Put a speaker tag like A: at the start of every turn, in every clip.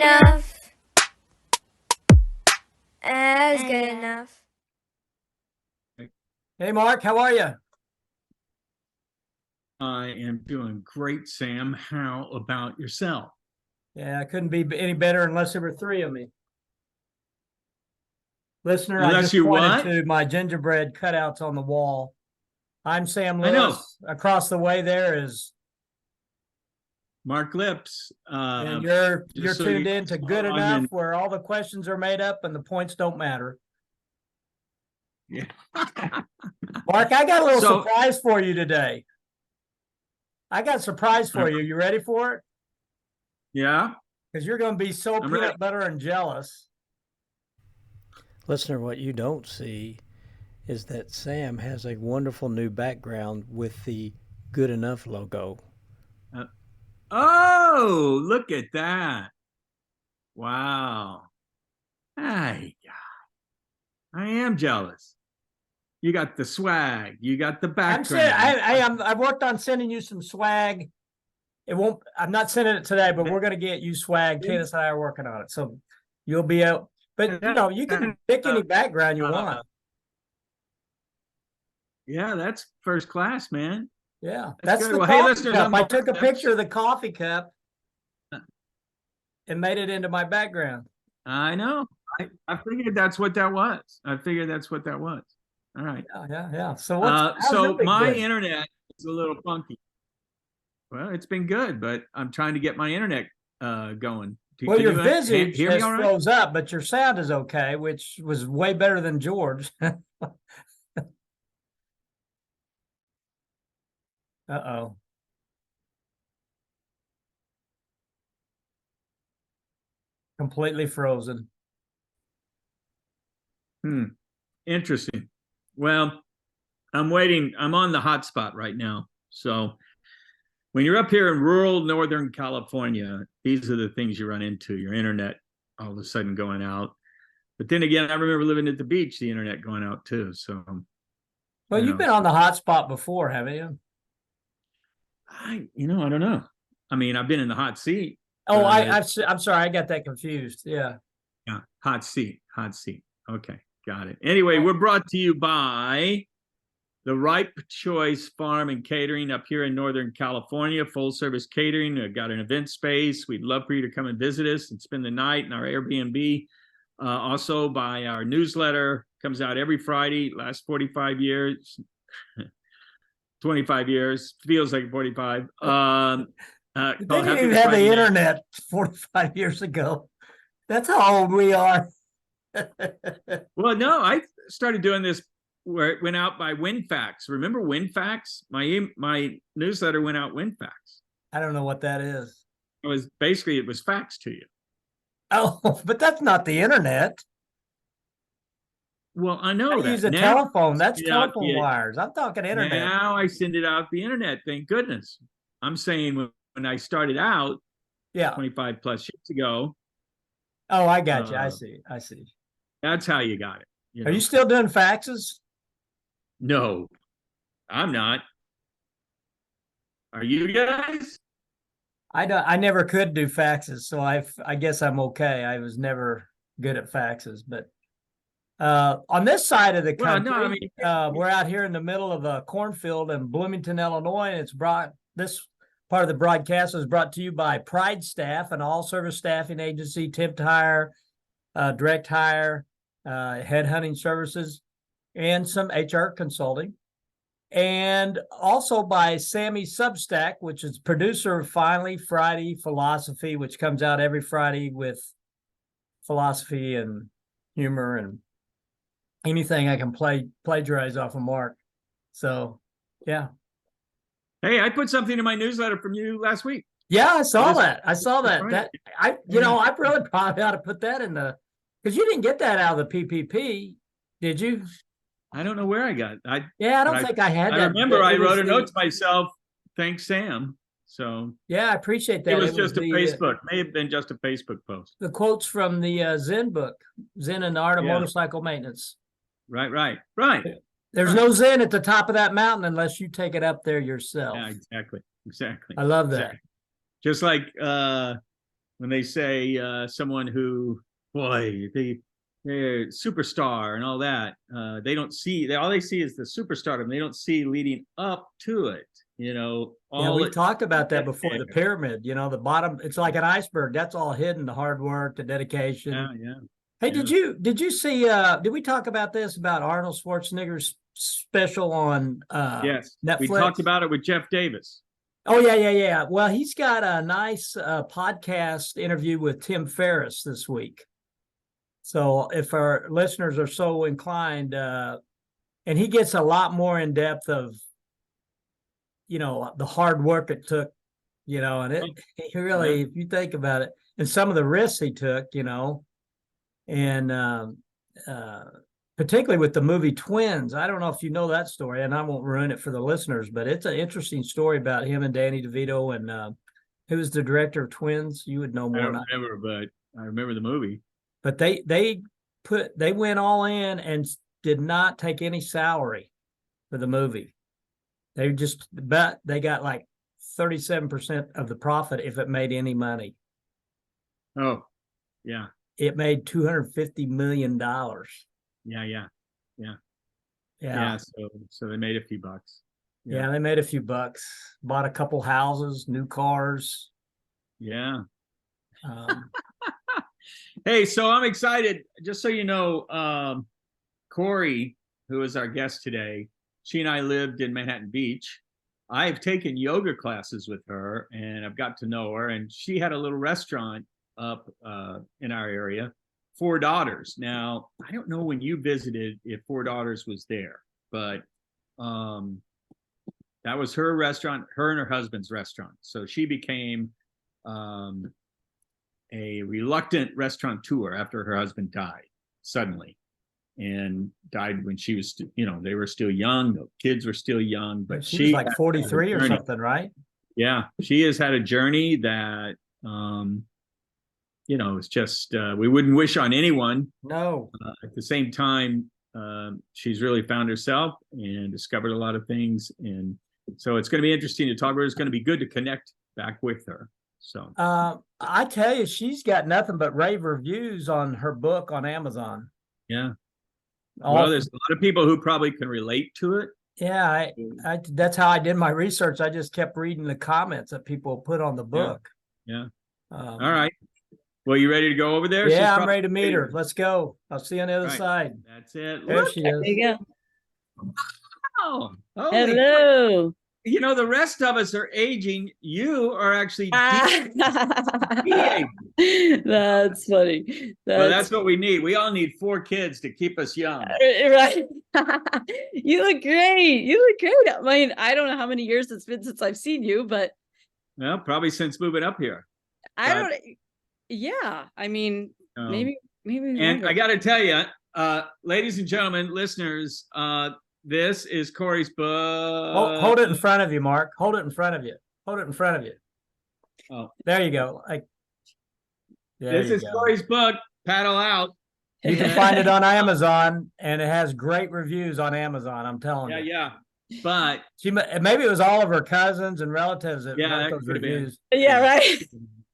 A: enough. That was good enough.
B: Hey, Mark, how are you?
C: I am doing great, Sam. How about yourself?
B: Yeah, I couldn't be any better unless there were three of me. Listener, I
C: Unless
B: just
C: you
B: pointed
C: what?
B: to my gingerbread cutouts on the wall. I'm Sam
C: I know.
B: Lewis. Across the way there is,
C: Mark Lips.
B: and you're
C: so
B: tuned
C: you
B: in to
C: know,
B: Good
C: I'm
B: Enough,
C: in-
B: where all the questions are made up and the points don't matter.
C: Yeah.
B: Mark, I got a little
C: So-
B: surprise for you today. I got a surprise for you. You ready for it?
C: Yeah.
B: Because you're going to be so
C: I'm
B: peanut
C: ready.
B: butter and jealous.
D: Listener, what you don't see is that Sam has a wonderful new background with the Good Enough logo.
C: Oh, look at that. Wow. Hey, God. I am jealous. You got the swag. You got the background.
B: I've worked on sending you some swag. I'm not sending it today, but we're going to get you swag. Candace and I are working on it. So you'll be out. But, you can pick any background you want.
C: Yeah, that's first class, man.
B: Yeah,
C: That's
B: that's
C: good.
B: the
C: Well, hey,
B: coffee
C: listeners,
B: cup.
C: I'm
B: I
C: Mark
B: took a
C: Lips.
B: picture of the coffee cup and made it into my background.
C: I know. I figured that's what that was. All right.
B: Yeah. So how's
C: so
B: your big
C: my
B: day?
C: internet is a little funky. Well, it's been good, but I'm trying to get my internet going.
B: Well,
C: Can
B: your
C: you
B: visage
C: hear me
B: has
C: all right?
B: froze up, but your sound is okay, which was way better than George. Uh-oh. Completely frozen.
C: Interesting. Well, I'm waiting. I'm on the hotspot right now. So when you're up here in rural Northern California, these are the things you run into. Your internet all of a sudden going out. But then again, I remember living at the beach, the internet going out too. So
B: Well, you've been on the hotspot before, haven't you?
C: I don't know. I mean, I've been in the hot seat.
B: Oh,
C: but-
B: I'm sorry, I got that confused. Yeah.
C: Yeah, hot seat. Okay, got it. Anyway, we're brought to you by the Ripe Choice Farm and Catering up here in Northern California. Full service catering. We've got an event space. We'd love for you to come and visit us and spend the night in our Airbnb. Also by our newsletter, comes out every Friday, last 45 years. 25 years, feels like 45.
B: They didn't
C: Happy
B: even have
C: Friday
B: the
C: Night.
B: internet 45 years ago. That's how old we are.
C: Well, no, I started doing this where it went out by WinFax. Remember WinFax? My newsletter went out WinFax.
B: I don't know what that is.
C: It was faxed to you.
B: Oh, but that's not the internet.
C: Well, I know
B: I
C: that.
B: use a
C: Now,
B: telephone. That's
C: yeah,
B: telephone
C: yeah.
B: wires. I'm talking internet.
C: Now I send it out the internet. Thank goodness. I'm saying when I started out
B: Yeah.
C: 25 plus years ago,
B: Oh, I got you. I see.
C: that's how you got it.
B: Are you still doing faxes?
C: No, I'm not. Are you guys?
B: I never could do faxes, so I guess I'm okay. I was never good at faxes, but on this side of the
C: Well,
B: country,
C: no, I mean,
B: we're out here in the middle of a cornfield in Bloomington, Illinois, and this part of the broadcast is brought to you by Pride Staff, an all-service staffing agency, temp to hire, direct hire, headhunting services, and some HR consulting. And also by Sammy Substack, which is producer of Finally Friday Philosophy, which comes out every Friday with philosophy and humor and anything I can plagiarize off of Mark. So, yeah.
C: Hey, I put something in my newsletter from you last week.
B: Yeah, I saw that.
C: Right.
B: I really probably ought to put that in because you didn't get that out of the PPP, did you?
C: I don't know where I got.
B: I don't think I had that.
C: I remember I wrote a
B: the-
C: note to myself. Thanks, Sam. So
B: Yeah, I appreciate that.
C: it was just a
B: the,
C: Facebook. May have been just a Facebook post.
B: The quotes from the Zen book, Zen and the Art of
C: Yeah.
B: Motorcycle Maintenance.
C: Right.
B: There's no Zen at the top of that mountain unless you take it up there yourself.
C: Yeah, exactly.
B: I love that.
C: Exactly. Just like when they say someone who, boy, they're superstar and all that. They don't see, all they see is the superstardom. They don't see leading up to it. You know,
B: Yeah,
C: all
B: we
C: it,
B: talked about that before. The
C: there.
B: pyramid, you know, the bottom, it's like an iceberg. That's all hidden, the hard work, the dedication.
C: Yeah.
B: Hey,
C: Yeah.
B: did you see did we talk about this about Arnold Schwarzenegger's special on
C: Yes.
B: Netflix?
C: We talked about it with Jeff Davis.
B: Oh yeah. Well, he's got a nice podcast interview with Tim Ferriss this week. So if our listeners are so inclined, and he gets a lot more in depth of, you know, the hard work it took, you know, and it really, if you think about it, and some of the risks he took, you know, and particularly with the movie Twins. I don't know if you know that story, and I won't ruin it for the listeners, but it's an interesting story about him and Danny DeVito and who was the director of Twins. You would know
C: I
B: more.
C: don't remember, but I remember the movie.
B: But they went all in and did not take any salary for the movie. They just bet they got like 37% of the profit if it made any money.
C: Oh, yeah.
B: It made $250 million.
C: Yeah. So they made a few bucks.
B: Yeah, they made a few bucks. Bought a couple houses, new cars.
C: Yeah.
B: Um,
C: Hey, so I'm excited. Just so you know, Kori, who is our guest today, she and I lived in Manhattan Beach. I've taken yoga classes with her, and I've got to know her. And she had a little restaurant up in our area, Four Daughters. Now, I don't know when you visited if Four Daughters was there, but that was her restaurant, her and her husband's restaurant. So she became a reluctant restaurateur after her husband died suddenly, and died when she was, you know, they were still young. The kids were still young, but
B: she was like 43 or something, right?
C: Yeah, she has had a journey that, you know, it's just we wouldn't wish on anyone.
B: No.
C: At the same time, she's really found herself and discovered a lot of things, and so it's going to be interesting to talk about. It's going to be good to connect back with her. So
B: I tell you, she's got nothing but rave reviews on her book on Amazon.
C: yeah. Well, there's a lot of people who probably can relate to it.
B: Yeah, I that's how I did my research. I just kept reading the comments that people put on the book.
C: Yeah. All right. Well, you ready to go over there?
B: Yeah, I'm ready to meet her. Let's go. I'll see you on the other side.
C: That's it.
B: There
C: Look.
B: she is.
A: There you go.
C: Oh,
A: Hello.
C: You know, the rest of us are aging. You are actually
A: That's funny.
C: That's what we need. We all need 4 kids to keep us young.
A: Right. You look great. You look great. I mean, I don't know how many years it's been since I've seen you, but
C: Well, probably since moving up here.
A: I don't. Yeah, I mean, maybe.
C: And I got to tell you, ladies and gentlemen, listeners, this is Kori's book.
B: Hold it in front of you, Mark. Hold it in front of you. Hold it in front of you.
C: Oh,
B: there you go.
C: This is Kori's book, Paddle Out.
B: You can find it on Amazon, and it has great reviews on Amazon. I'm telling you.
C: Yeah. But
B: maybe it was all of her cousins and relatives that wrote those reviews.
A: Yeah, right.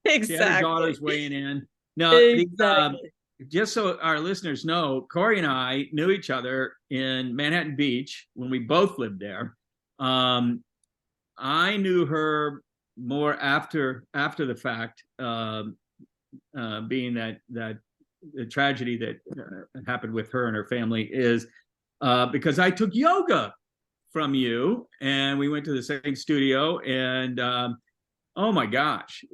A: Exactly.
C: She had her daughters weighing in. No,
A: exactly.
C: Just so our listeners know, Kori and I knew each other in Manhattan Beach when we both lived there. I knew her more after the fact, being that the tragedy that happened with her and her family is because I took yoga from you, and we went to the same studio, and oh my gosh,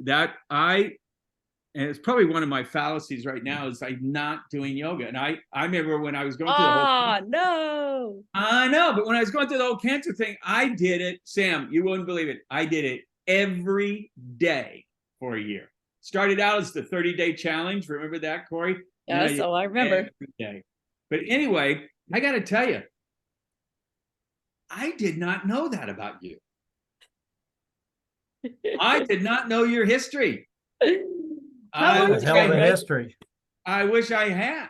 C: and it's probably one of my fallacies right now is I'm not doing yoga. And I remember when I was going through the whole
A: no.
C: I know, but when I was going through the whole cancer thing, I did it. Sam, you wouldn't believe it. I did it every day for a year. Started out as the 30-day challenge. Remember that, Kori?
A: Yes, I remember.
C: Every day. But anyway, I got to tell you, I did not know that about you. I did not know your history.
B: History.
C: I wish I had.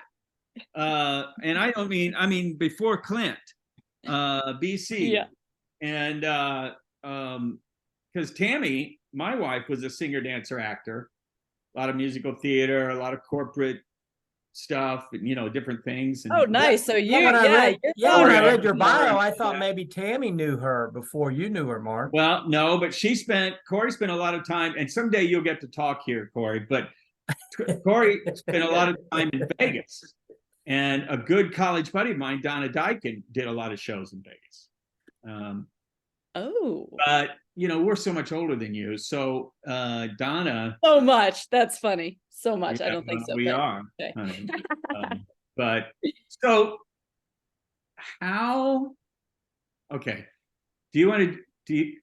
C: And I don't mean, before Clint, BC.
A: Yeah.
C: And because Tammy, my wife, was a singer, dancer, actor. a lot of musical theater, a lot of corporate stuff, and, you know, different things. And
A: Oh, nice. So you,
B: when I read,
A: you're
B: when I
C: Kori,
B: read your bio,
C: yeah.
B: I thought maybe Tammy knew her before you knew her, Mark.
C: Well, no, but Kori spent a lot of time, and someday you'll get to talk here, Kori, but Kori spent a lot of time in Vegas. And a good college buddy of mine, Donna Dykin, did a lot of shows in Vegas. But, you know, we're so much older than you. So Donna.
A: So much. That's funny. So much.
C: Yeah,
A: I don't think so.
C: We
A: but,
C: are.
A: okay.
C: But so how, okay. Do you want to,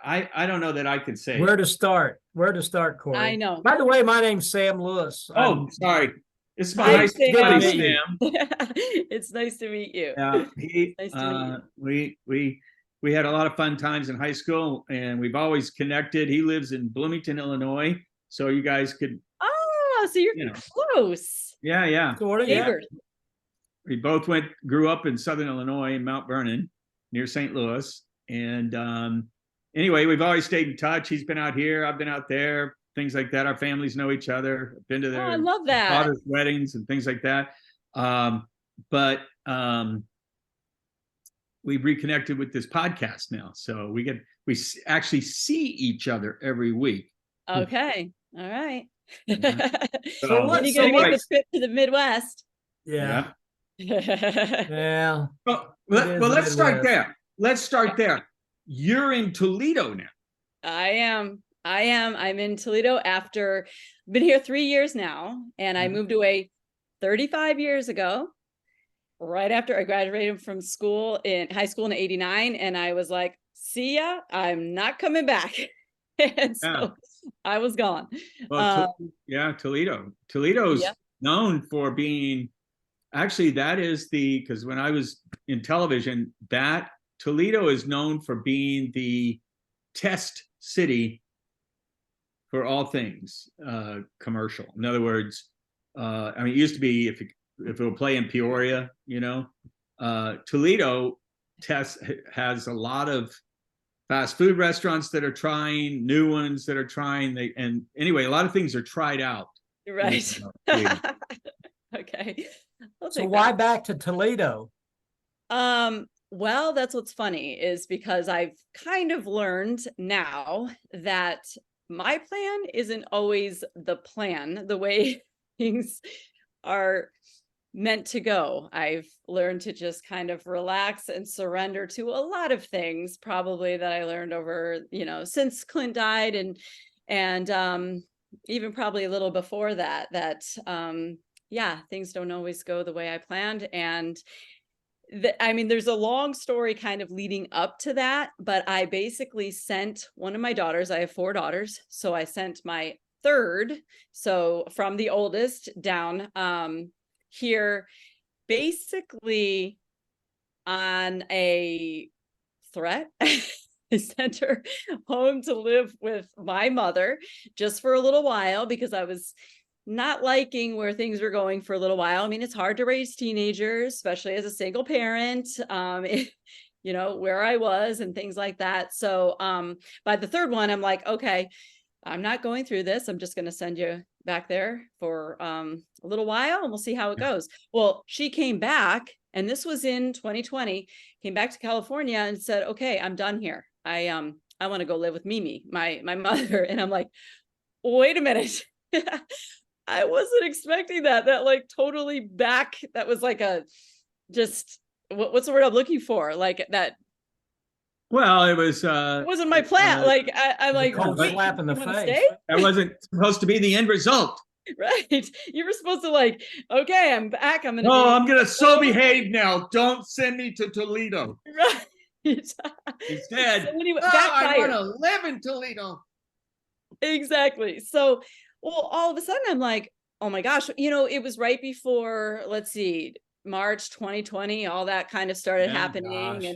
C: I don't know that I could say.
B: Where to start, Kori?
A: I know.
B: By the way, my name's Sam Lewis.
C: Oh, sorry. This is my
A: Hi,
C: high school buddy,
A: Sam.
C: Sam.
A: It's nice to meet you.
C: Yeah,
A: Nice to meet you.
C: we had a lot of fun times in high school, and we've always connected. He lives in Bloomington, Illinois, so you guys could.
A: Oh, so you're close.
C: Yeah.
B: Sort of, yeah.
C: We both grew up in Southern Illinois in Mount Vernon, near St. Louis, and anyway, we've always stayed in touch. He's been out here, I've been out there, things like that. Our families know each other. I've been to their
A: I love that.
C: daughter's weddings and things like that. But we've reconnected with this podcast now, so we actually see each other every week.
A: Okay, all right.
C: So
A: when are you gonna make the trip to the Midwest?
B: Yeah.
C: Well, let's start there. You're in Toledo now.
A: I am. I'm in Toledo after been here 3 years now, and I moved away 35 years ago, right after I graduated from high school in '89, and I was like, see ya, I'm not coming back. And so I was gone.
C: Well, Toledo. Toledo's known for being, actually, that is because when I was in television, that Toledo is known for being the test city for all things commercial. In other words, I mean, it used to be if it would play in Peoria, you know, Toledo has a lot of fast food restaurants that are trying, new ones that are trying. And anyway, a lot of things are tried out.
A: Right. Okay.
B: So why back to Toledo?
A: Well, that's what's funny is because I've kind of learned now that my plan isn't always the plan, the way things are meant to go. I've learned to just kind of relax and surrender to a lot of things, probably that I learned over, since Clint died and even probably a little before that, things don't always go the way I planned. And there's a long story kind of leading up to that, but I basically sent one of my daughters, I have 4 daughters. So I sent my third, so from the oldest down here, basically on a threat. I sent her home to live with my mother just for a little while because I was not liking where things were going for a little while. I mean, it's hard to raise teenagers, especially as a single parent, where I was and things like that. So by the third one, I'm like, okay, I'm not going through this. I'm just going to send you back there for a little while and we'll see how it goes. Well, she came back, and this was in 2020, came back to California and said, okay, I'm done here. I want to go live with Mimi, my mother. And I'm like, wait a minute. I wasn't expecting that like totally back. That was like what's the word I'm looking for? Like that.
C: Well, it
A: wasn't my plan. I'm like, wait,
B: slap in the face.
A: Stay?
C: That wasn't supposed to be the end result.
A: Right. You were supposed to okay, I'm back. I'm
C: going to so behave now. Don't send me to Toledo.
A: Right.
C: Instead,
A: so anyway,
C: I want to live in Toledo.
A: Exactly. So, well, all of a sudden I'm like, oh my gosh, it was right before, let's see, March 2020, all that kind of started happening.
B: Gosh.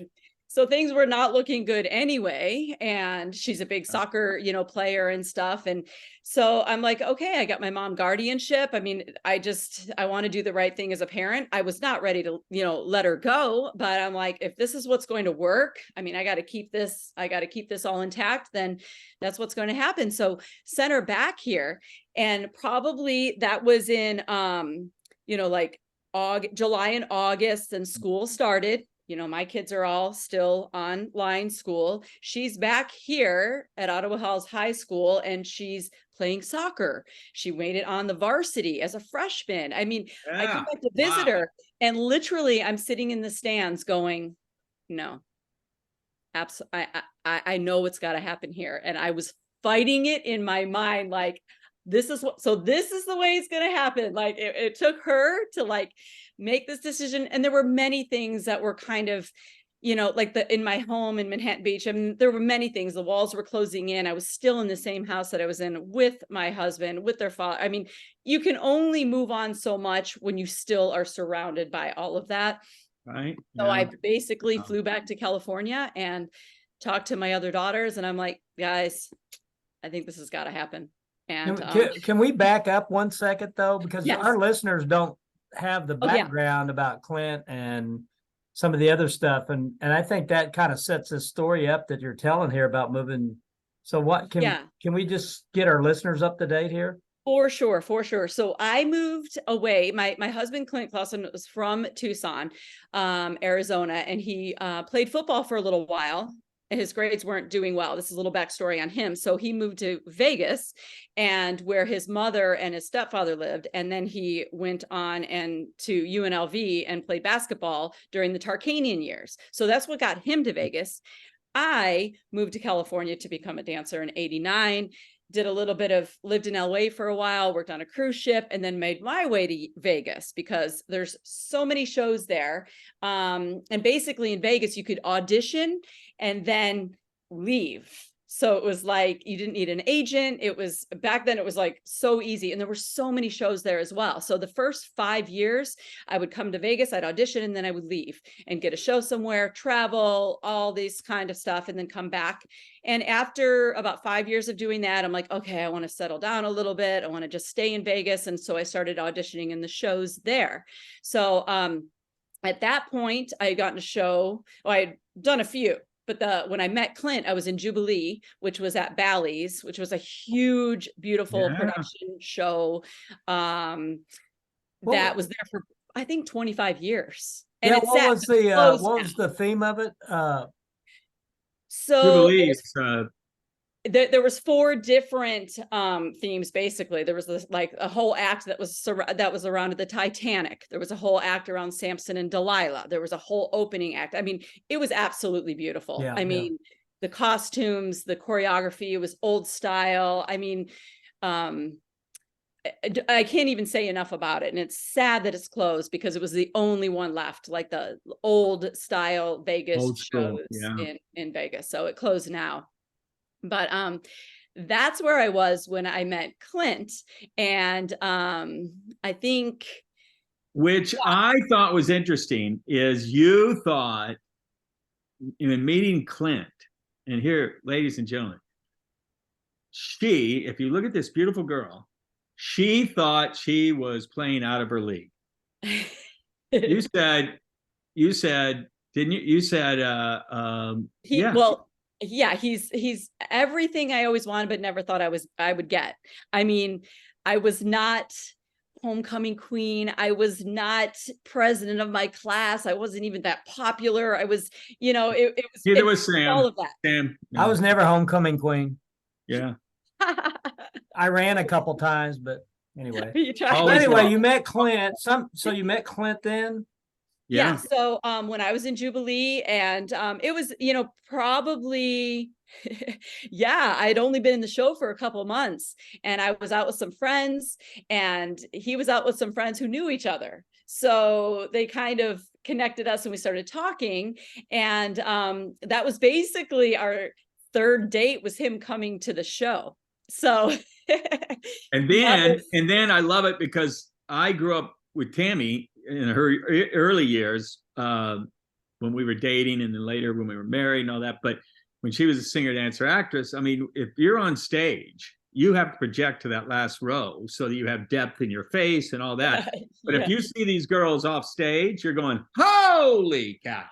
A: So things were not looking good anyway. And she's a big soccer, player and stuff. And so I'm like, okay, I got my mom guardianship. I mean, I want to do the right thing as a parent. I was not ready to, let her go, but I'm like, if this is what's going to work, I mean, I got to keep this all intact, then that's what's going to happen. So sent her back here. And probably that was in, like July and August, and school started. My kids are all still online school. She's back here at Ottawa Halls High School, and she's playing soccer. She made it on the varsity as a freshman. I mean, I come back to visit her, and literally I'm sitting in the stands going, no, absolutely. I know what's got to happen here. And I was fighting it in my mind, like, this is the way it's going to happen. Like it took her to like make this decision. And there were many things that were kind of, like in my home in Manhattan Beach. I mean, there were many things. The walls were closing in. I was still in the same house that I was in with my husband, with their father. I mean, you can only move on so much when you still are surrounded by all of that.
C: Right.
A: So I basically flew back to California and talked to my other daughters. And I'm like, guys, I think this has got to happen. And
B: can we back up 1 second though? Because
A: yes.
B: our listeners don't have the background about Clint and some of the other stuff. And I think that kind of sets this story up that you're telling here about moving. So what can we just get our listeners up to date here?
A: For sure. So I moved away. My husband, Clint Clausen, was from Tucson, Arizona, and he played football for a little while. His grades weren't doing well. This is a little backstory on him. So he moved to Vegas, and where his mother and his stepfather lived. And then he went on and to UNLV and played basketball during the Tarkanian years. So that's what got him to Vegas. I moved to California to become a dancer in '89. Did a little bit of, lived in LA for a while, worked on a cruise ship, and then made my way to Vegas because there's so many shows there. And basically in Vegas, you could audition and then leave. So it was like, you didn't need an agent. It was back then, it was like so easy. And there were so many shows there as well. So the first 5 years I would come to Vegas, I'd audition, and then I would leave and get a show somewhere, travel, all these kind of stuff, and then come back. And after about 5 years of doing that, I'm like, okay, I want to settle down a little bit. I want to just stay in Vegas. And so I started auditioning in the shows there. So at that point, I had gotten a show. Well, I had done a few. But when I met Clint, I was in Jubilee, which was at Bally's, which was a huge, beautiful production show that was there for, I think, 25 years. And
B: what was the theme of it?
A: So
C: Jubilee's,
A: there was 4 different themes. Basically, there was this like a whole act that was around the Titanic. There was a whole act around Samson and Delilah. There was a whole opening act. I mean, it was absolutely beautiful. I mean, the costumes, the choreography, it was old style. I mean, I can't even say enough about it. And it's sad that it's closed because it was the only one left, like the old style Vegas shows in Vegas. So it closed now. But that's where I was when I met Clint. And I think,
C: which I thought was interesting, is you thought in meeting Clint, and here, ladies and gentlemen, if you look at this beautiful girl, she thought she was playing out of her league. you said, didn't you? You said,
A: he's everything I always wanted, but never thought I would get. I mean, I was not homecoming queen. I was not president of my class. I wasn't even that popular. I was, it was.
C: Neither was Sam.
A: All of that.
C: Sam.
B: I was never homecoming queen.
C: Yeah.
B: I ran a couple times, but anyway. You met Clint. So you met Clint then?
A: Yeah. So when I was in Jubilee, and it was, probably, I'd only been in the show for a couple of months, and I was out with some friends, and he was out with some friends who knew each other. So they kind of connected us, and we started talking. And that was basically our third date, was him coming to the show. So
C: and then I love it because I grew up with Tammy in her early years, when we were dating and then later when we were married and all that. But when she was a singer, dancer, actress, I mean, if you're on stage, you have to project to that last row so that you have depth in your face and all that. But if you see these girls off stage, you're going, holy cow.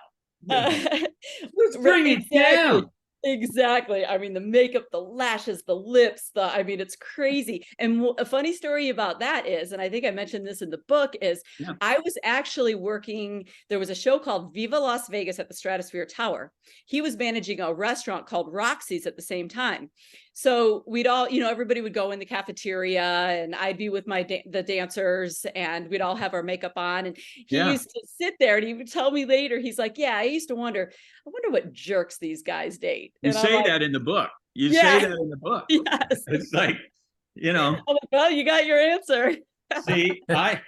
C: Let's bring it down.
A: Exactly. I mean, the makeup, the lashes, the lips, I mean, it's crazy. And a funny story about that is, and I think I mentioned this in the book, is I was actually working, there was a show called Viva Las Vegas at the Stratosphere Tower. He was managing a restaurant called Roxy's at the same time. So we'd all, everybody would go in the cafeteria and I'd be with the dancers and we'd all have our makeup on. And he used to sit there and he would tell me later, he's like, yeah, I used to wonder what jerks these guys date.
C: You
A: and
C: say that in the book. You say that in the book.
A: Yes.
C: It's like, I'm like,
A: well, you got your answer.
C: See, that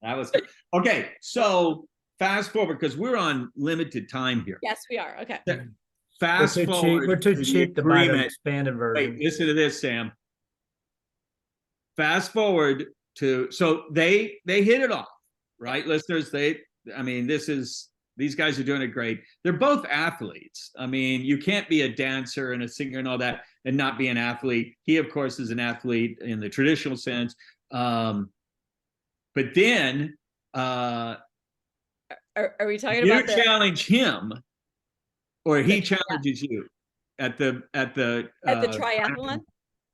C: was okay. So fast forward, because we're on limited time here.
A: Yes, we are. Okay.
C: Fast forward.
B: We're too cheap to buy the expanded version.
C: Wait, listen to this, Sam. Fast forward to, so they hit it off, right, listeners? These guys are doing it great. They're both athletes. I mean, you can't be a dancer and a singer and all that and not be an athlete. He, of course, is an athlete in the traditional sense. But then
A: are we talking about
C: you challenge him, or he challenges you at the
A: triathlon?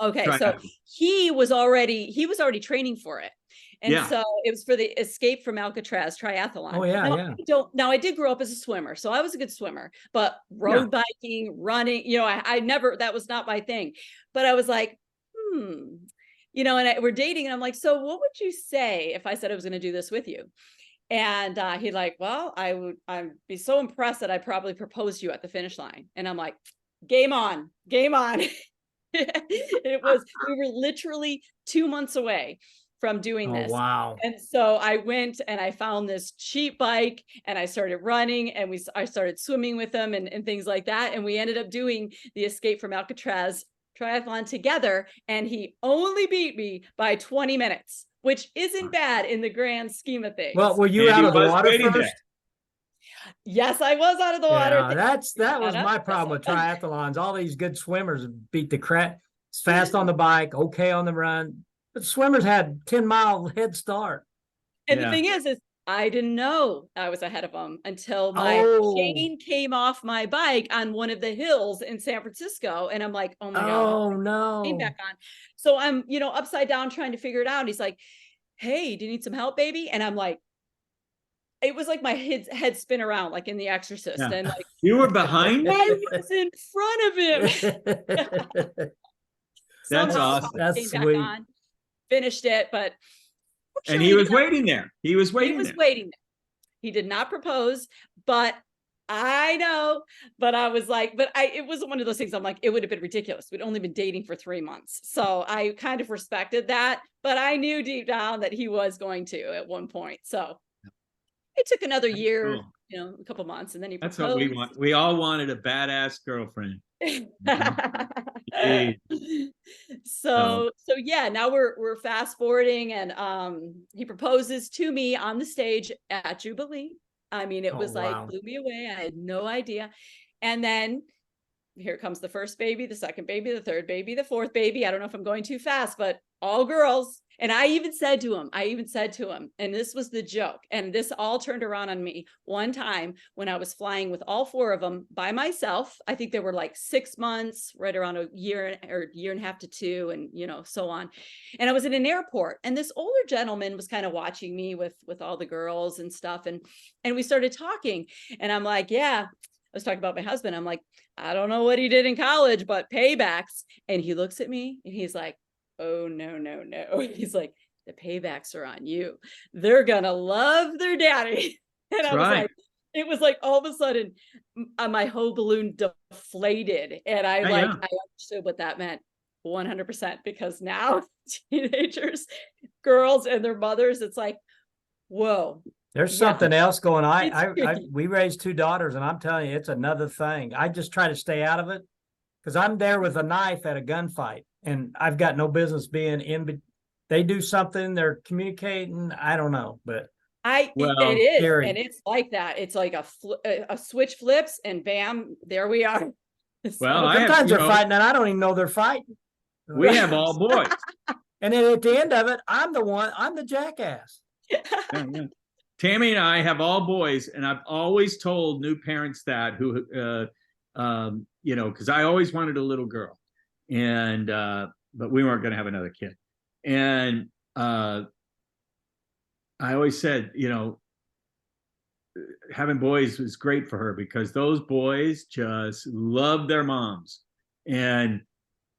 A: Okay,
C: triathlon.
A: So he was already training for it. And so it was for the Escape from Alcatraz triathlon.
B: Oh, yeah,
A: Now I did grow up as a swimmer, so I was a good swimmer, but road biking, running, I never, that was not my thing. But I was like, and we're dating and I'm like, so what would you say if I said I was going to do this with you? And he'd like, well, I'd be so impressed that I probably proposed to you at the finish line. And I'm like, game on. We were literally 2 months away from doing this.
B: Wow.
A: And so I went and I found this cheap bike and I started running and I started swimming with him and things like that. And we ended up doing the Escape from Alcatraz triathlon together. And he only beat me by 20 minutes, which isn't bad in the grand scheme of things.
B: Well, were you out of the water first?
A: Yes, I was out of the water.
B: That was my problem with triathlons. All these good swimmers beat the crap. It's fast on the bike, okay on the run. But swimmers had 10-mile head start.
A: And the thing is I didn't know I was ahead of them until my chain came off my bike on one of the hills in San Francisco. And I'm like, oh my God.
B: Oh no.
A: Chain back on. So I'm, upside down trying to figure it out. And he's like, hey, do you need some help, baby? And I'm like, it was like my head spin around like in The Exorcist. Yeah. And like,
C: you were behind?
A: I was in front of him.
C: That's awesome.
B: That's sweet.
A: Finished it, but
C: and he was waiting there. He was waiting
A: there. He did not propose, but I know. But I was like, it wasn't one of those things. I'm like, it would have been ridiculous. We'd only been dating for 3 months. So I kind of respected that, but I knew deep down that he was going to at one point. So it took another year, a couple months, and then he proposed.
C: That's what we want. We all wanted a badass girlfriend.
A: So yeah, now we're fast forwarding, and he proposes to me on the stage at Jubilee. I mean, it was like blew me away. I had no idea. And then here comes the first baby, the second baby, the third baby, the fourth baby. I don't know if I'm going too fast, but all girls. And I even said to him, and this was the joke, and this all turned around on me one time when I was flying with all 4 of them by myself. I think there were like 6 months, right around a year or year and a half to 2, and so on. And I was in an airport, and this older gentleman was kind of watching me with all the girls and stuff, and we started talking, and I'm like, yeah. I was talking about my husband. I'm like, I don't know what he did in college, but paybacks. And he looks at me and he's like, oh, no. He's like, the paybacks are on you. They're going to love their daddy. And I was like, it was like all of a sudden my whole balloon deflated. And I understood what that meant 100%, because now teenagers, girls and their mothers, it's like, whoa.
B: There's something else going on. We raised 2 daughters, and I'm telling you, it's another thing. I just try to stay out of it because I'm there with a knife at a gunfight, and I've got no business being in. They do something, they're communicating. I don't know, but
C: Well,
A: it is,
B: Scary.
A: and it's like that. It's like a switch flips, and bam, there we are.
C: well,
A: So-
C: I have,
B: Sometimes
C: you
B: they're
C: know,
B: fighting and I don't even know they're fighting.
C: we have all boys.
B: And then at the end of it, I'm the jackass.
C: Yeah, yeah. Tammy and I have all boys, and I've always told new parents that who, you know, because I always wanted a little girl, and but we weren't going to have another kid, and I always said, you know, having boys was great for her because those boys just love their moms, and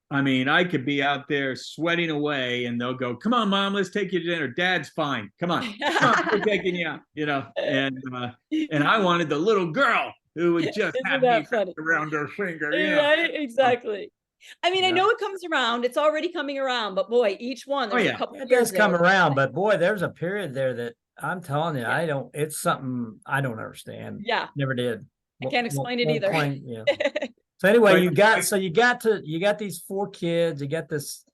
C: I mean, I could be out there sweating away and they'll go, come on, mom, let's take you to dinner. Dad's fine. Come on, we're taking you out, you know, and I wanted the little girl who would just have
A: Isn't
C: me
A: that funny?
C: around her finger, you know.
A: Right, exactly. I mean, I
C: Yeah.
A: know it comes around. It's already coming around, but boy, each one, there's
C: yeah.
A: a couple
B: It
A: years
B: does come
A: there.
B: around, but boy, there's a period there that I'm telling you,
A: Yeah.
B: it's something I don't understand.
A: Yeah,
B: Never did.
A: I can't explain it either.
B: Claim, yeah. So anyway,
C: But-
B: you got these 4 kids, you got this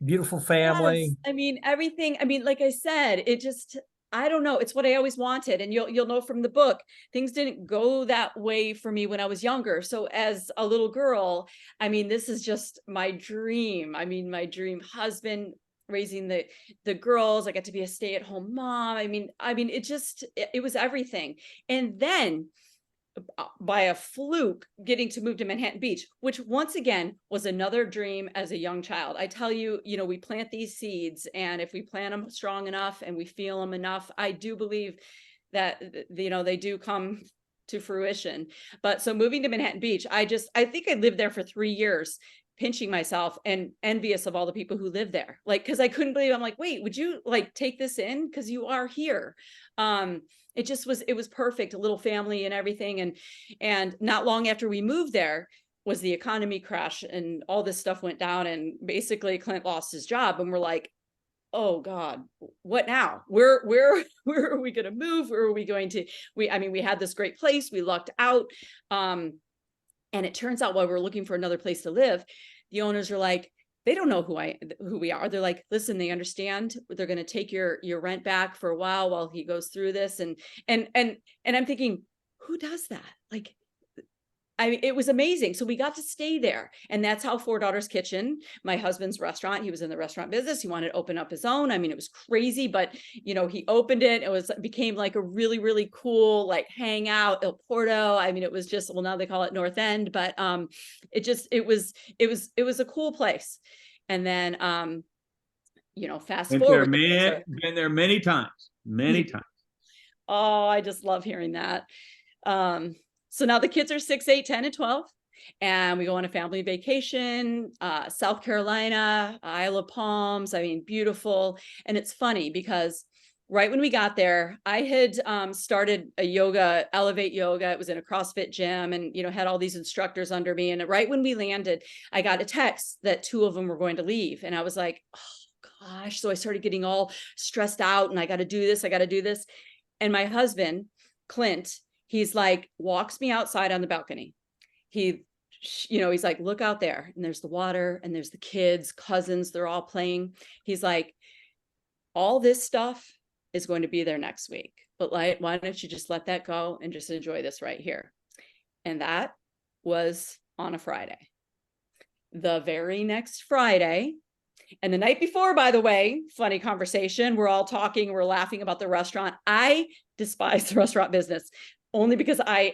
B: beautiful family.
A: Yes, I mean, everything. I mean, like I said, it just, I don't know. It's what I always wanted. And you'll know from the book, things didn't go that way for me when I was younger. So as a little girl, I mean, this is just my dream. I mean, my dream husband, raising the girls. I got to be a stay-at-home mom. I mean, it was everything. And then by a fluke getting to move to Manhattan Beach, which once again was another dream as a young child. I tell you, you know, we plant these seeds, and if we plant them strong enough and we feel them enough, I do believe that, you know, they do come to fruition. But so moving to Manhattan Beach, I think I lived there for 3 years, pinching myself and envious of all the people who live there. Like, because I couldn't believe, I'm like, wait, would you like take this in? Because you are here. It was perfect, a little family and everything. And not long after we moved there was the economy crash and all this stuff went down, and basically Clint lost his job, and we're like, oh God, what now? Where are we going to move? Where are we going to, we had this great place, we lucked out. And it turns out while we're looking for another place to live, the owners are like, they don't know who we are. They're like, listen, they understand. They're going to take your rent back for a while he goes through this. And I'm thinking, who does that? Like, I mean, it was amazing. So we got to stay there. And that's how Four Daughters Kitchen, my husband's restaurant, he was in the restaurant business. He wanted to open up his own. I mean, it was crazy, but you know, he opened it. It became like a really, really cool, like hangout, El Porto. I mean, it was just, well, now they call it North End, but it was a cool place. And then, you know, fast forward.
C: Been there many times, many times.
A: Oh, I just love hearing that. So now the kids are 6, 8, 10, and 12. And we go on a family vacation, South Carolina, Isle of Palms. I mean, beautiful. And it's funny because right when we got there, I had started a yoga, Elevate Yoga. It was in a CrossFit gym, and, you know, had all these instructors under me. And right when we landed, I got a text that 2 of them were going to leave. And I was like, oh gosh. So I started getting all stressed out, and I got to do this. I got to do this. And my husband, Clint, he's like, walks me outside on the balcony. He's like, look out there, and there's the water, and there's the kids, cousins, they're all playing. He's like, all this stuff is going to be there next week, but like, why don't you just let that go and just enjoy this right here? And that was on a Friday. The very next Friday, and the night before, by the way, funny conversation, we're all talking, we're laughing about the restaurant. I despise the restaurant business, only because I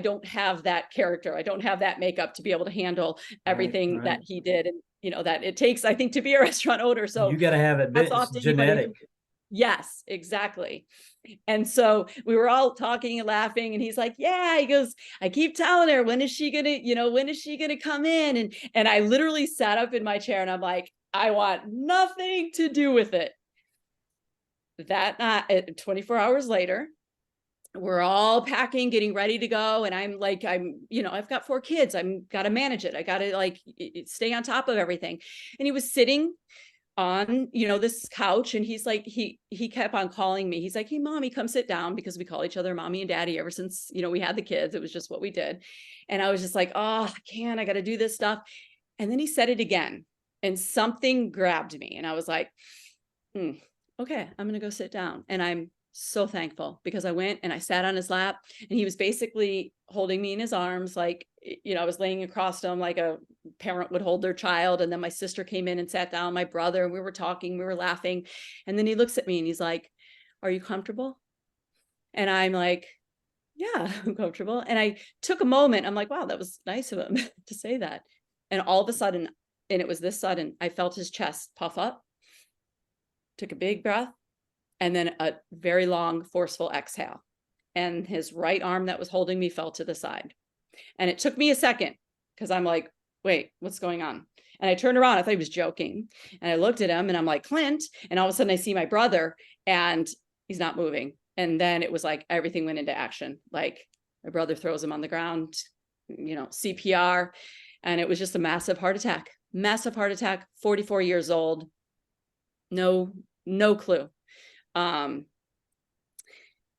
A: don't have that character. I don't have that makeup to be able to handle everything
B: Right.
A: that he did. And, you know, that it takes, I think, to be a restaurant owner. So
B: You got to have it.
A: hats off
B: It's
A: to anybody
B: genetic.
A: Yes, exactly. And so we were all talking and laughing, and he's like, yeah, he goes, I keep telling her, when is she gonna come in? And I literally sat up in my chair, and I'm like, I want nothing to do with it. That night, 24 hours later, we're all packing, getting ready to go. And I'm like, I've got 4 kids. I'm got to manage it. I got to like stay on top of everything. And he was sitting on, this couch, and he's like, he kept on calling me. He's like, hey, mommy, come sit down, because we call each other mommy and daddy ever since, we had the kids. It was just what we did. And I was just like, oh, I got to do this stuff. And then he said it again, and something grabbed me, and I was like, okay, I'm going to go sit down. And I'm so thankful, because I went and I sat on his lap, and he was basically holding me in his arms. Like, I was laying across him like a parent would hold their child. And then my sister came in and sat down, my brother, and we were talking, we were laughing. And then he looks at me and he's like, "Are you comfortable?" And I'm like, "Yeah, I'm comfortable." And I took a moment. I'm like, wow, that was nice of him to say that. And all of a sudden, and it was this sudden, I felt his chest puff up, took a big breath, and then a very long, forceful exhale. And his right arm that was holding me fell to the side. And it took me a second, because I'm like, wait, what's going on? And I turned around. I thought he was joking. And I looked at him and I'm like, "Clint." And all of a sudden I see my brother and he's not moving. And then it was like everything went into action. Like, my brother throws him on the ground, CPR. And it was just a massive heart attack, 44 years old. No clue. And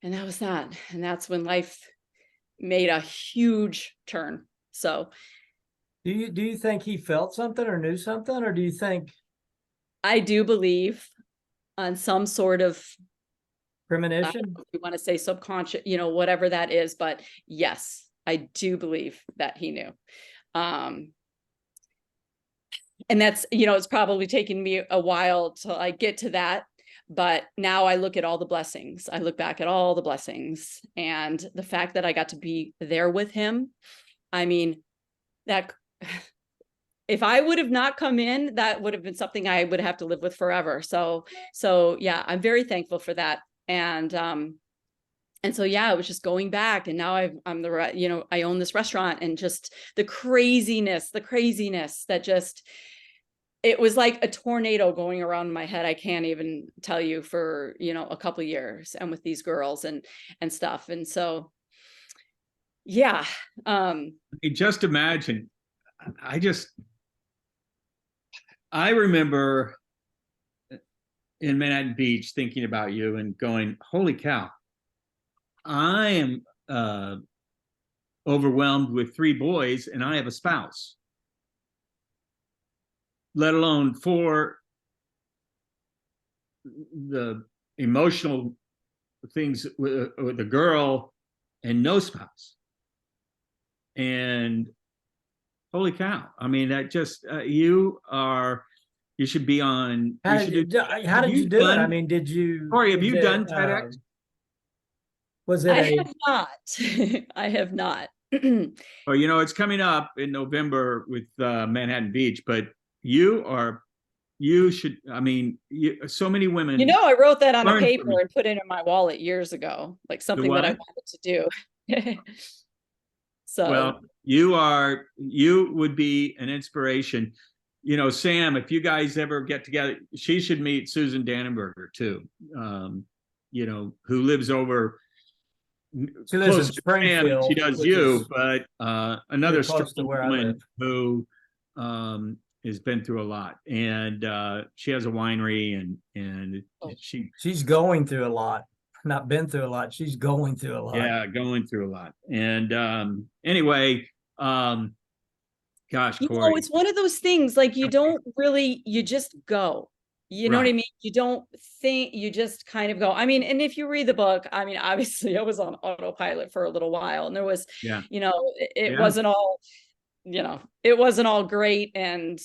A: that was that. And that's when life made a huge turn. So
B: Do you think he felt something or knew something, or do you think
A: I do believe on some sort of,
B: premonition?
A: if you want to say subconscious, whatever that is, but yes, I do believe that he knew. And that's, it's probably taken me a while to like get to that. But now I look at all the blessings. I look back at all the blessings, and the fact that I got to be there with him. I mean, that if I would have not come in, that would have been something I would have to live with forever. So yeah, I'm very thankful for that. And so, yeah, it was just going back, and now I'm the, I own this restaurant, and just the craziness that just, it was like a tornado going around my head. I can't even tell you, for, a couple of years, and with these girls and stuff. And so, yeah.
C: Just imagine, I remember in Manhattan Beach thinking about you and going, holy cow, I am overwhelmed with 3 boys and I have a spouse, let alone 4 the emotional things with the girl and no spouse. And holy cow, I mean, that just you should be on.
B: How did you do it? I mean, did you,
C: Kori, have you done TEDx?
B: Was it
A: I have not. I have not.
C: Well, it's coming up in November with Manhattan Beach, but you should, I mean, so many women.
A: I wrote that on a
C: learn from
A: paper
C: you.
A: and put it in my wallet years ago, like something that I wanted to do. So,
C: well, you would be an inspiration. Sam, if you guys ever get together, she should meet Susan Dannenberger too. Who lives over
B: She lives in
C: close to Sam, and
B: Springfield.
C: she does
B: which
C: you,
B: is
C: but another
B: pretty close to
C: strong
B: where I
C: woman
B: live.
C: who has been through a lot, and she has a winery, and
B: she's going through a lot. Not been through a lot. She's going through a lot.
C: Yeah, going through a lot. And anyway, gosh, Kori,
A: it's one of those things, like, you don't really, you just go. You know what I
C: Right.
A: mean? You don't think, you just kind of go. I mean, and if you read the book, I mean, obviously I was on autopilot for a little while, and there was,
C: Yeah.
A: it
C: Yeah.
A: wasn't all, it wasn't all great. And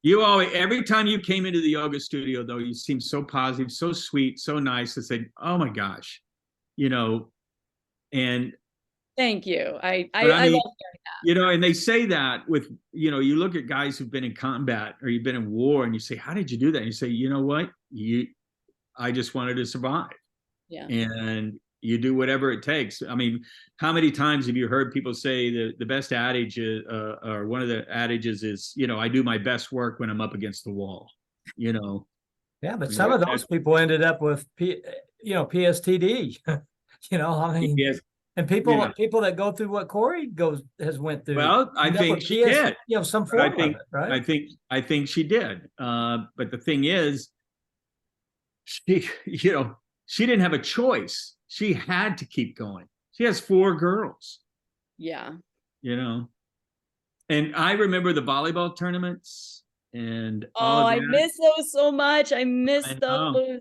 C: every time you came into the yoga studio, though, you seemed so positive, so sweet, so nice. I said, oh my gosh, and
A: thank you. I
C: But I mean,
A: love hearing that.
C: and they say that with, you look at guys who've been in combat or you've been in war, and you say, how did you do that? And you say, you know what? I just wanted to survive.
A: Yeah.
C: And you do whatever it takes. I mean, how many times have you heard people say the best adage is, or one of the adages is, I do my best work when I'm up against the wall,
B: Yeah, but some of those people ended up with, PSTD, I mean,
C: Yes.
B: and people that go through what Kori has went through.
C: Well, I think she did.
B: Some form of it, right?
C: I think she did. But the thing is, she didn't have a choice. She had to keep going. She has 4 girls.
A: Yeah.
C: And I remember the volleyball tournaments and
A: I miss those so much. I miss those.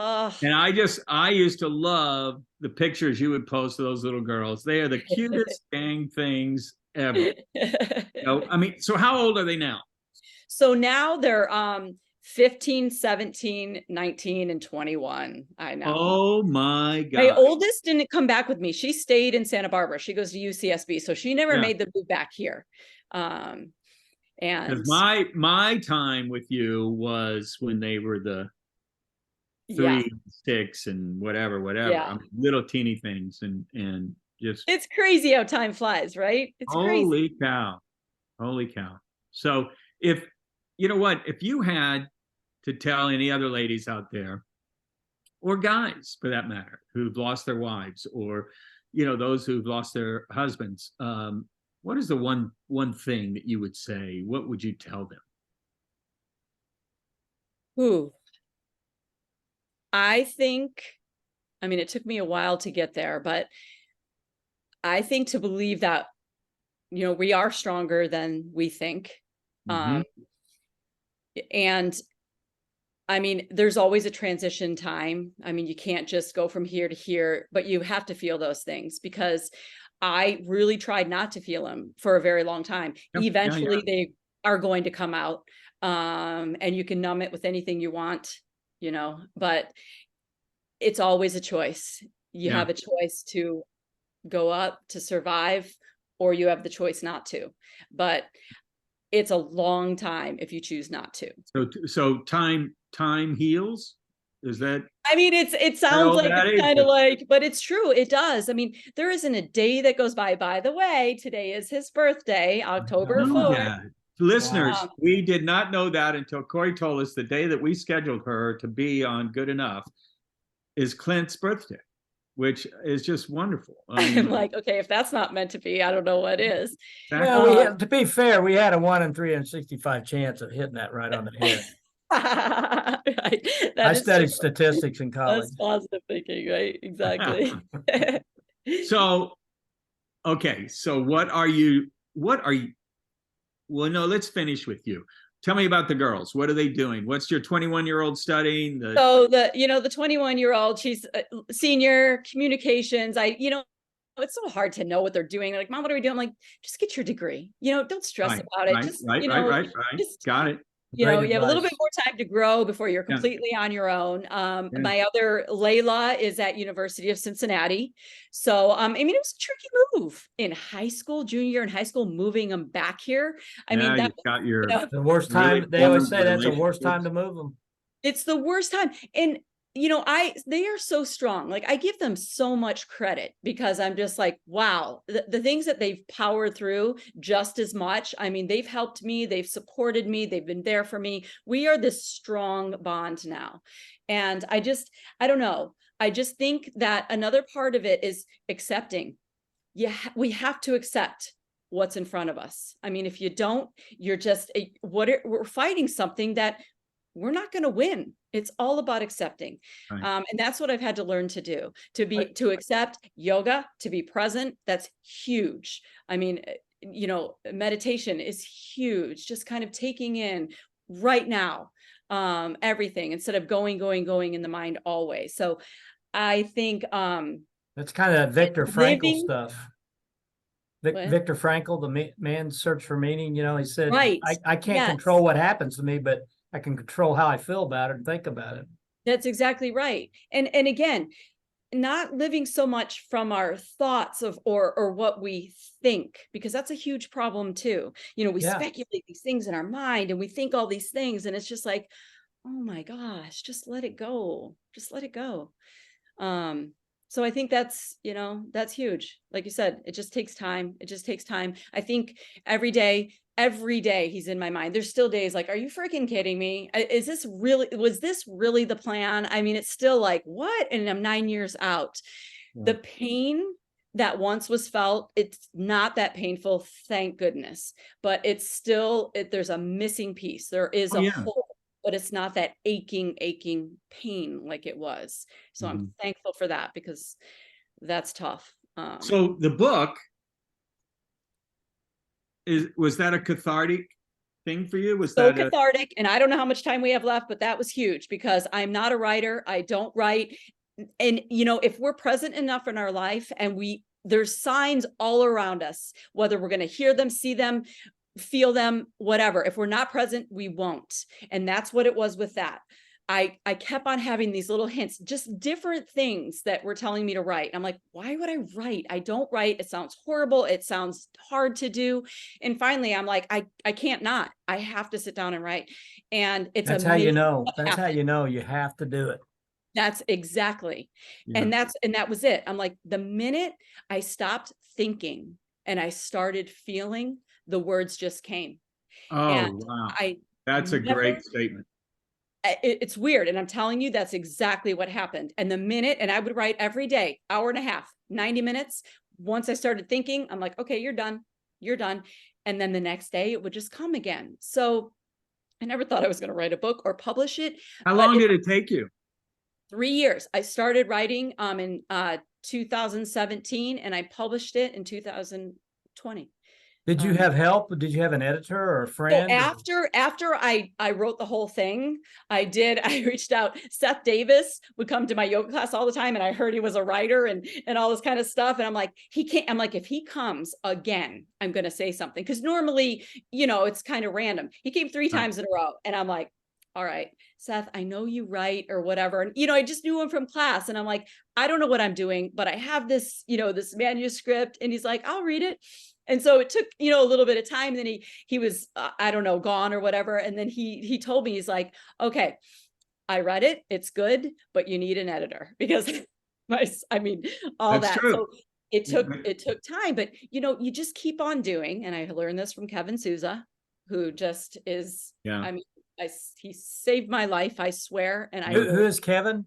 A: Oh.
C: And I used to love the pictures you would post of those little girls. They are the cutest dang things ever. I mean, so how old are they now?
A: So now they're 15, 17, 19, and 21. I know.
C: Oh my
A: My
C: God.
A: oldest didn't come back with me. She stayed in Santa Barbara. She goes to UCSB, so she never
C: Yeah.
A: made the move back here. And
C: Because my time with you was when they were the
A: yeah,
C: 3, 6, and whatever.
A: yeah.
C: I mean, little teeny things, and just
A: It's crazy how time flies, right? It's crazy.
C: holy cow. Holy cow. So if you know what, if you had to tell any other ladies out there, or guys for that matter, who've lost their wives, or those who've lost their husbands, what is the one thing that you would say? What would you tell them?
A: Ooh. I think, I mean, it took me a while to get there, but I think to believe that, we are stronger than we think.
C: Mhm.
A: And I mean, there's always a transition time. I mean, you can't just go from here to here, but you have to feel those things, because I really tried not to feel them for a very long time.
C: Yep.
A: Eventually they are going to come out. And you can numb it with anything you want, but it's always a choice. You
C: Yeah.
A: have a choice to go up to survive, or you have the choice not to. But it's a long time if you choose not to.
C: So time heals. Is that
A: I mean, it sounds like it's kind of like, but it's true. It does. I mean, there isn't a day that goes by. By the way, today is his birthday, October 4th.
C: Listeners,
A: Wow.
C: we did not know that until Kori told us the day that we scheduled her to be on Good Enough is Clint's birthday, which is just wonderful. I mean,
A: I'm like, okay, if that's not meant to be, I don't know what is.
B: Well, to be fair, we had a 1 in 365 chance of hitting that right on the head.
A: Right.
B: I studied statistics in college.
A: That's positive thinking, right? Exactly.
C: So, okay. So what are you, well, no, let's finish with you. Tell me about the girls. What are they doing? What's your 21-year-old studying?
A: So the 21-year-old, she's a senior communications. It's so hard to know what they're doing. They're like, Mom, what are we doing? I'm like, just get your degree. Don't stress about it.
C: Right.
A: Just,
C: Got it.
A: you have a little bit more time to grow before you're completely on your own. My other Layla is at University of Cincinnati. So, I mean, it was a tricky move in high school, junior year in high school, moving them back here. I mean, that
C: got your
B: the worst time. They always say that's the worst time to move them.
A: It's the worst time. And they are so strong. Like, I give them so much credit, because I'm just like, wow, the things that they've powered through just as much. I mean, they've helped me, they've supported me, they've been there for me. We are this strong bond now. And I don't know. I just think that another part of it is accepting. We have to accept what's in front of us. I mean, if you don't, you're just we're fighting something that we're not going to win. It's all about accepting.
C: Right.
A: And that's what I've had to learn to do, to accept yoga, to be present. That's huge. I mean, meditation is huge. Just kind of taking in right now, everything, instead of going in the mind always. So I think,
B: that's kind of Viktor Frankl stuff. Viktor Frankl, the man's search for meaning, he said,
A: right.
B: I can't control what happens to me, but I can control how I feel about it and think about it.
A: That's exactly right. And again, not living so much from our thoughts or what we think, because that's a huge problem too. We speculate these things in our mind, and we think all these things, and it's just like, oh my gosh, just let it go. Just let it go. So I think that's huge. Like you said, it just takes time. I think every day he's in my mind. There's still days like, are you freaking kidding me? Was this really the plan? I mean, it's still like, what? And I'm 9 years out. Yeah. The pain that once was felt, it's not that painful, thank goodness. But it's still, there's a missing piece. There is a hole. But it's not that aching pain like it was. So I'm thankful for that, because that's tough.
C: So the book was that a cathartic thing for you? Was
A: So
C: that a,
A: cathartic, and I don't know how much time we have left, but that was huge because I'm not a writer. I don't write. And if we're present enough in our life and there's signs all around us, whether we're going to hear them, see them, feel them, whatever. If we're not present, we won't. And that's what it was with that. I kept on having these little hints, just different things that were telling me to write. I'm like, why would I write? I don't write. It sounds horrible. It sounds hard to do. And finally, I'm like, I can't not. I have to sit down and write. And it's
B: That's how you
A: amazing
B: know.
A: what
B: That's how
A: happened.
B: you know you have to do it.
A: That's exactly.
C: Yeah.
A: And that was it. I'm like, the minute I stopped thinking and I started feeling, the words just came.
C: oh,
A: And
C: wow.
A: I
C: That's a
A: never,
C: great statement.
A: it's weird. And I'm telling you, that's exactly what happened. And the minute, and I would write every day, hour and a half, 90 minutes. Once I started thinking, I'm like, okay, you're done. You're done. And then the next day it would just come again. So I never thought I was going to write a book or publish it.
C: How
A: but
C: long did it take you?
A: 3 years. I started writing in 2017 and I published it in 2020.
B: Did you have help? Did you have an editor or a
A: So
B: friend?
A: after I wrote the whole thing, I reached out. Seth Davis would come to my yoga class all the time, and I heard he was a writer and all this kind of stuff. And I'm like, he can't. I'm like, if he comes again, I'm going to say something, because normally, it's kind of random. He came 3 times in a row, and I'm like, all right, Seth, I know you write or whatever. And, I just knew him from class, and I'm like, I don't know what I'm doing, but I have this, this manuscript. And he's like, I'll read it. And so it took, a little bit of time. Then he was, I don't know, gone or whatever. And then he told me, he's like, okay, I read it. It's good, but you need an editor, because all
C: That's
A: that.
C: true.
A: So it took time, but you just keep on doing. And I learned this from Kevin Souza, who just is,
C: Yeah.
A: he saved my life, I swear. And
B: Who is Kevin?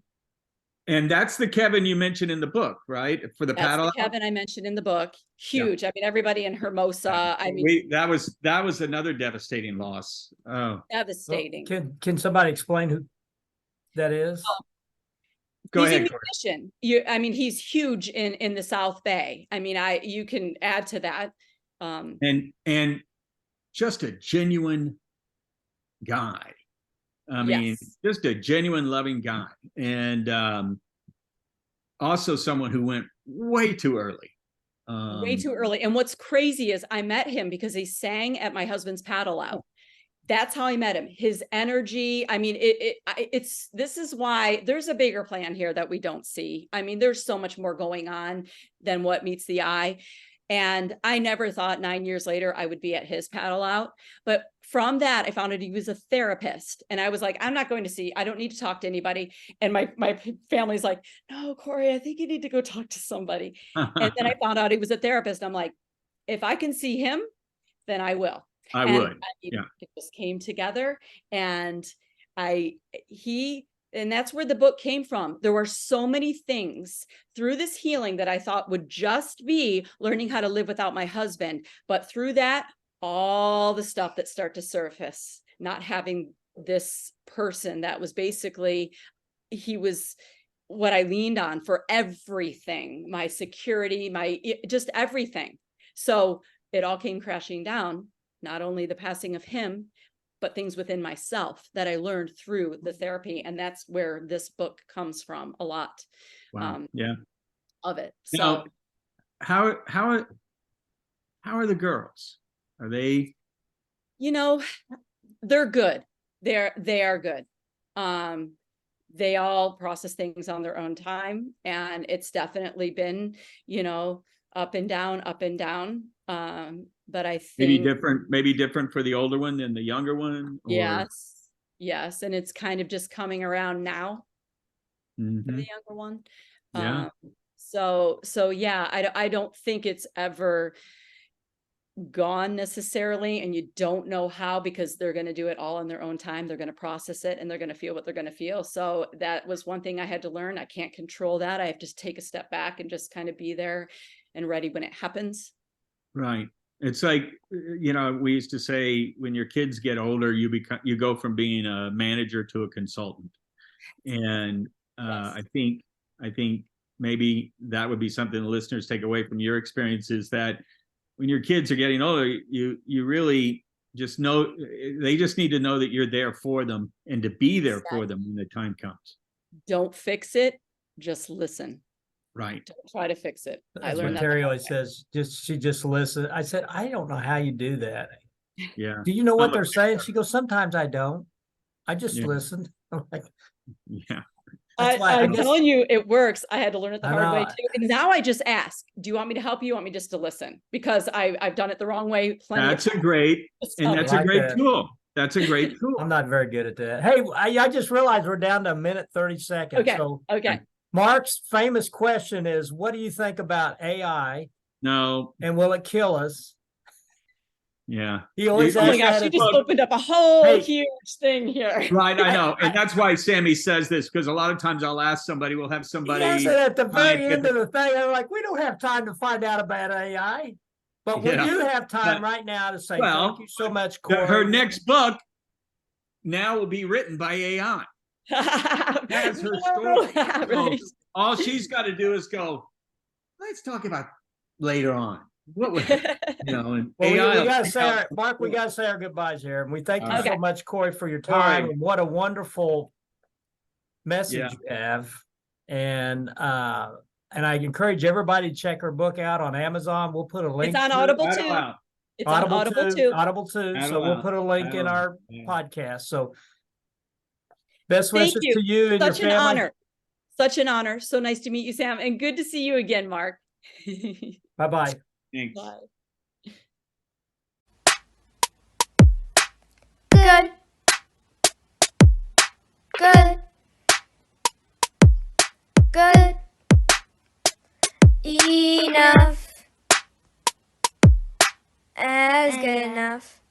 C: And that's the Kevin you mentioned in the book, right? For the
A: that's
C: paddle.
A: the Kevin I mentioned in the book. Huge. I mean, everybody in Hermosa,
C: That was another devastating loss. Oh,
A: devastating.
B: Can somebody explain who that is?
C: go
A: He's
C: ahead,
A: a
C: Kori.
A: musician. He's huge in the South Bay. You can add to that.
C: And just a genuine guy. I mean,
A: Yes.
C: just a genuine loving guy. And also someone who went way too early.
A: Way too early. And what's crazy is I met him because he sang at my husband's paddle out. That's how I met him. His energy. I mean, this is why there's a bigger plan here that we don't see. I mean, there's so much more going on than what meets the eye. And I never thought 9 years later I would be at his paddle out. But from that, I found out he was a therapist. And I was like, I don't need to talk to anybody. And my family's like, no, Kori, I think you need to go talk to somebody. And then I found out he was a therapist. I'm like, if I can see him, then I will.
C: I
A: And
C: would. Yeah.
A: it just came together, and and that's where the book came from. There were so many things through this healing that I thought would just be learning how to live without my husband. But through that, all the stuff that start to surface, not having this person that was basically, he was what I leaned on for everything, my security, just everything. So it all came crashing down, not only the passing of him, but things within myself that I learned through the therapy. And that's where this book comes from a lot.
C: Wow. Yeah.
A: Of it.
C: Now,
A: So
C: how are the girls? Are they?
A: They're good. They are good. They all process things on their own time, and it's definitely been, up and down. But I think
C: maybe different for the older one than the younger one. Or...
A: Yes. And it's kind of just coming around now for the younger one.
C: Yeah.
A: So yeah, I don't think it's ever gone necessarily, and you don't know how, because they're going to do it all in their own time. They're going to process it, and they're going to feel what they're going to feel. So that was one thing I had to learn. I can't control that. I have to take a step back and just kind of be there and ready when it happens.
C: Right. It's like, we used to say, when your kids get older, you go from being a manager to a consultant. And
A: Yes.
C: I think maybe that would be something the listeners take away from your experience, is that when your kids are getting older, you really Just know they just need to know that you're there for them and to be there for them when the time comes.
A: Don't fix it, just listen.
C: Right.
A: Don't try to fix it. I
B: That's
A: learned
B: what
A: that.
B: Terry always says. She just listens. I said, I don't know how you do that.
C: Yeah.
B: Do you know what they're saying? She goes, sometimes I don't. I just
C: Yeah.
B: listen. I'm like,
C: Yeah.
B: that's why I
A: I'm
B: guess,
A: telling you, it works. I had to learn it the
B: I
A: hard way
B: know.
A: too. And now I just ask, do you want me to help you? You want me just to listen? Because I've done it the wrong way.
C: That's
A: Of
C: a great,
A: Just
C: and
A: tell me.
C: that's a
B: like
C: great
B: that.
C: tool. That's a great tool.
B: I'm not very good at that. Hey, I just realized we're down to a minute 30 seconds.
A: Okay.
B: So
A: Okay.
B: Mark's famous question is, what do you think about AI
C: No.
B: and will it kill us?
C: Yeah.
B: He always
A: Oh my
B: asks
A: gosh,
B: that
A: you
B: at
A: just
B: the,
A: opened up a whole
B: Hey.
A: huge thing here.
C: Right, I know. And that's why Sammy says this, because a lot of times I'll ask somebody, we'll have
B: he
C: somebody.
B: asks it at the
C: try and
B: very
C: get
B: end of the thing. I'm like, we don't have time to find out about AI. But we
C: Yeah.
B: do have time
C: But-
B: right now to say
C: well,
B: thank you so much,
C: her
B: Kori.
C: next book now will be written by AI. That's her story.
A: Right.
C: So all she's got to do is go, let's talk about later on. What would, and
B: Well,
C: AI.
B: we gotta say our, Mark, we gotta say our goodbyes here. And we thank you
C: All
B: so
A: right.
B: much, Kori, for your
C: Kori.
B: time and what a wonderful message
C: Yeah.
B: you have. And I encourage everybody to check her book out on Amazon. We'll put a link.
A: It's on
B: to it.
A: Audible
C: Right
A: too.
C: out.
A: It's on Audible too.
B: Audible too. So
C: Audible
B: we'll
C: out.
B: put a link in
C: Audible.
B: our
C: Yeah.
B: podcast. So best
A: Thank
B: wishes
A: you.
B: to you and
A: Such
B: your
A: an
B: family.
A: honor. Such an honor. So nice to meet you, Sam. And good to see you again, Mark.
B: Bye-bye.
C: Thanks.
A: Bye.
E: Good. Good. Good. Enough. As good enough.